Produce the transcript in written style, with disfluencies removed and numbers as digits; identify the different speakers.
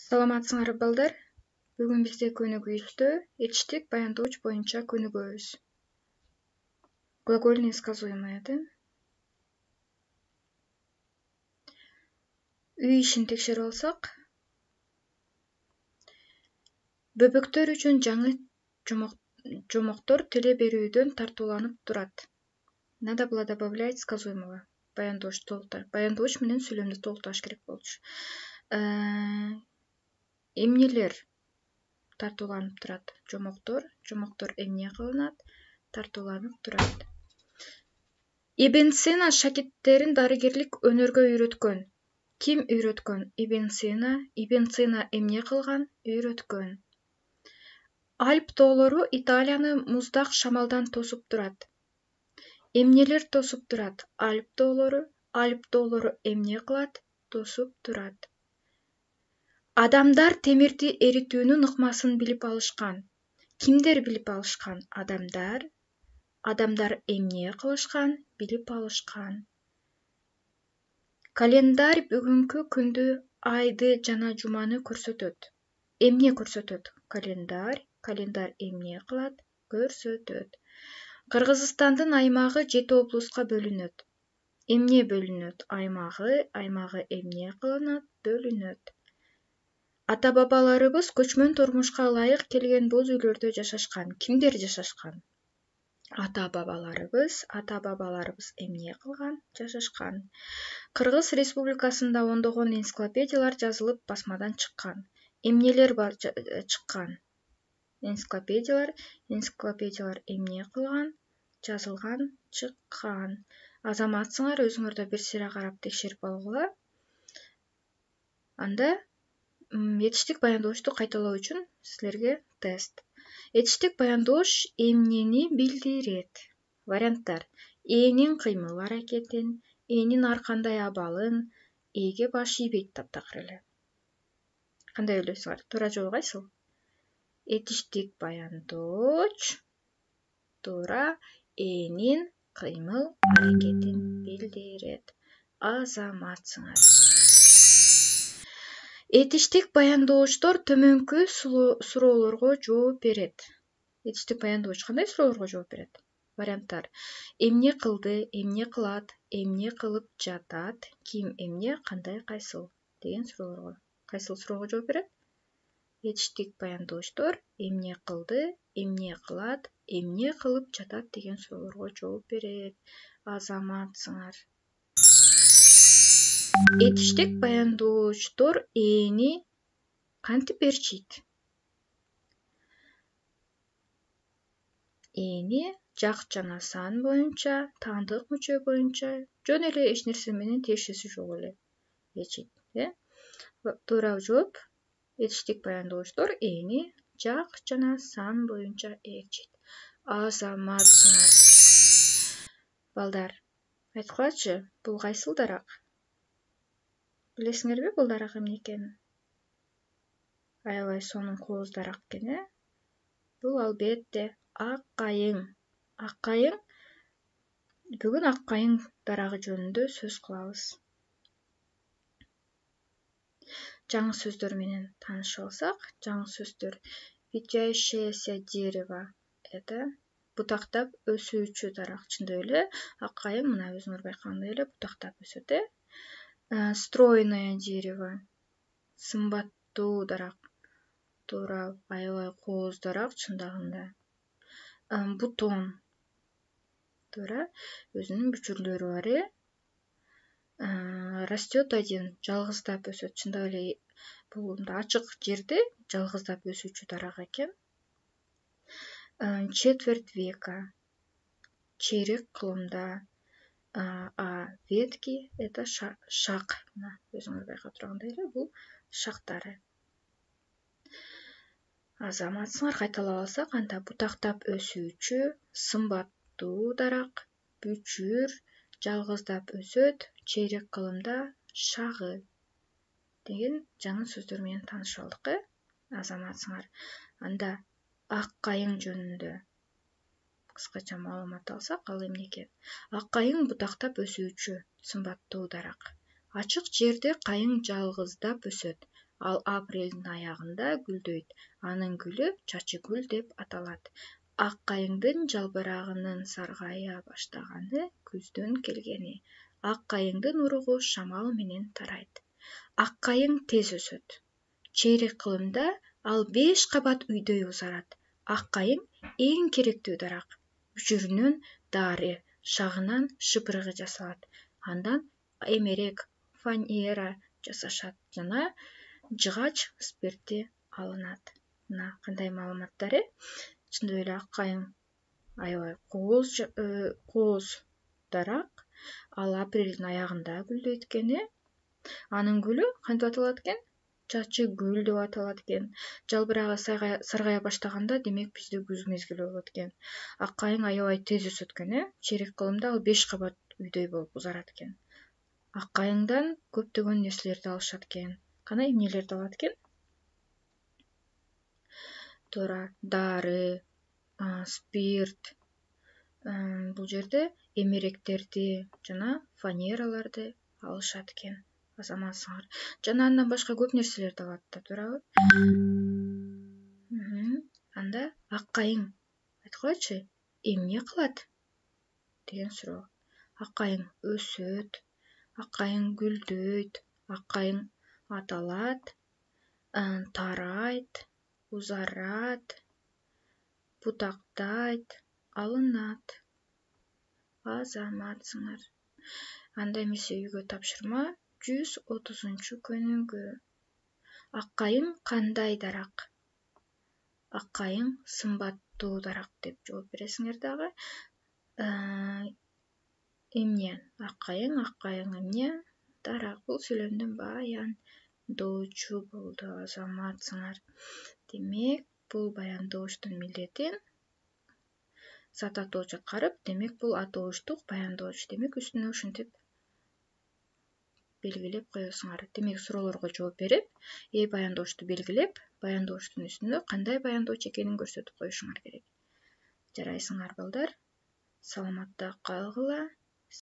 Speaker 1: Саламатсыңар балдар. Бүгін бізде көнігүүстө этичтик баяндооч боюнча көнүгөбүз. Глагольные сказуемые, да? Үй ишин текшерип алсак, бөбөктөр үчүн жаңы жомоктор теле берүүдөн тартууланып турат. Надо было добавлять сказуемого. Баяндооч менен сүйлөмдү толукташ керек болчу. Эмнелер тартууланып турат? Жомоктор эмне кылынат? Тартууланып турат. Ибн Сина шакирттерин дарыгерлик өнөргө үйрөткөн. Ким үйрөткөн? Ибн Сина. Ибн Сина эмне кылган? Үйрөткөн. Альп тоолору Италияны муздак шамалдан тосуп турат. Эмнелер тосуп турат? Альп тоолору эмне кылат? Тосуп турат. Адамдар темирди эритүүнүн ыкмасын билип алышкан. Кимдер билип алышкан? Адамдар. Адамдар эмне кылышкан? Билип алышкан. Календарь бүгүнкү күндү, айды жана жуманы көрсөтөт. Эмне көрсөтөт? Календарь эмне кылат? Көрсөтөт. Кыргызстандын аймагы 7 облуска бөлүнөт. Эмне бөлүнөт? Аймагы эмне кылынат? Бөлүнөт. Ата-бабаларыбыз көчмөн турмушка ылайык келген боз үйлөрдө жашашкан. Кимдер жашашкан? Ата-бабаларыбыз эмне кылган? Жашашкан. Кыргыз Республикасында ондогон энциклопедиялар жазылып басмадан чыккан. Эмнелер бар чыккан? Энциклопедиялар эмне кылган? Жазылган, чыккан. Азаматсыңар, өзүңөрдө бир сыйра карап текшерип алгыла. Анда этичтик баяндоочту кайталоо үчүн силерге тест. Этичтик баяндооч эмнени билдирет? Варианттар: энин кыймыл аракетин, энин ар кандай абалын, эге баш ийбейт таптакыр эле. Кандай ойлойсуңар? Туура жообу кайсыл? Этичтик баяндооч туура энин кыймыл аракетин билдирет. Азаматсыңар. Этичтик баяндоочтор төмөнкү суроолорго жооп берет. Этичтик баяндооч кандай суроолорго жооп берет? Варианттар: эмне кылды, эмне кылат, эмне кылып жатат, ким эмне, кандай, кайсыл деген суроолорго. Кайсыл суроого жооп берет? Этичтик баяндоочтор эмне кылды, эмне кылат, эмне кылып жатат деген суроолорго жооп берет. Азаматсыңар. Этичтик баяндоочтор эни кантип ээрчийт? Эни жак жана сан боюнча, таандык мүчө боюнча, жөн эле эч нерсе менен тиешеси жок эле ээрчийт. Туура жооп: этичтик баяндоочтор эни жак жана сан боюнча ээрчийт. Азаматсыңар. Балдар, айткылачы, бул кайсыл дарак? Билесиңерби бул дарак эмне экенин? Аябай сонун кооз дарак экен, Бул албетте ак кайың. Ак кайың. Бүгүн ак кайың дарагы жөнүндө сөз кылабыз. Жаңы сөздөр менен таанышып алсак, жаңы сөздөр: ветвящееся дерево — это бутактап өсүүчү дарак. Чындап эле, ак кайың мына өзүңөр байкагандай эле бутактап өсөт. Стройное дерево — сымбаттуу дарак. Туура, аябай кооз дарак чындыгында. Бутон. Туура, өзүнүн бүчүрлөрү бар. Растет один, жалгыздап өсөт. Чындап эле бул ачык жерде жалгыздап өсүүчү дарак экен. Четверть века, чейрек кылымда. А ветки — это шак. Өзүңөр байкап тургандай эле, бул шактары. Азаматсыңар, кайталап алсак, анда бутактап өсүүчү, сымбаттуу дарак, бүчүр, жалгыздап өсөт, чейрек кылымда, шагы деген жаңы сөздөр менен таанышып алдык. Азаматсыңар. Анда ак кайың жөнүндө кыскача маалымат алсак, ал эмне экен? Ак кайың бутактап өсүүчү, сымбаттуу дарак. Ачык жерде кайың жалгыздап өсөт. ал апрелдин аягында гүлдөйт. Анын гүлү чачы гүл деп аталат. Ак кайыңдын жалбырагынын саргая баштаганы күздүн келгени. Ак кайыңдын уругу шамал менен тарайт. Ак кайың тез өсөт. Чейрек кылымда ал 5 кабат үйдөй узарат. Ак кайың эң керектүү дарак. Жүрүнөн дары, шагынан шыпырыгы жасалат. Андан эмерек, фанера жасашат жана жыгач спирти алынат. Мына кандай маалыматтар Чындап эле ак кайың аябай кооз дарак. Ал апрелдин аягында гүлдөйт экен. Анын гүлү кантип аталат экен? Чачы гүл деп аталат экен. Жалбырагы саргая баштаганда, демек бизде күз мезгили болот экен. Ак кайың аябай тез өсөт экен. Чейрек кылымда ал 5 кабат үйдөй болуп узарат экен. Ак кайыңдан көптөгөн нерселерди алышат экен. Кандай эмнелерди алат экен? Туура, дары, спирт, бул жерде эмеректерди жана фанераларды алышат экен. Азаматсыңар. Жана андан башка көп нерселерди алат да, туурабы? Анда ак кайың айткылачы, эмне кылат деген суроо. Ак кайың өсөт, ак кайың гүлдөйт, ак кайың аталат, тарайт, узарат, бутактайт, алынат. Азаматсыңар. Анда эмесе үйгө тапшырма 130 көнүгүү. Ак кайың кандай дарак? Ак кайың сымбаттуу дарак деп жооп бересиңер дагы. Эмне? Ак кайың эмне? Дарак. Бул сүйлөмдүн баяндоочу болду, азаматсыңар. Демек, бул баяндооштун милдетин зат атооч аткарып, демек бул атооштук баяндооч. Демек үстүнө ушинтип белгилеп коесуңар. Демек суроолорго жооп берип, баяндоошту белгилеп, баяндооштун үстүнө кандай баяндоочу экенин көрсөтүп коюшуңар керек. Жарайсыңар балдар. Саламатта калгыла.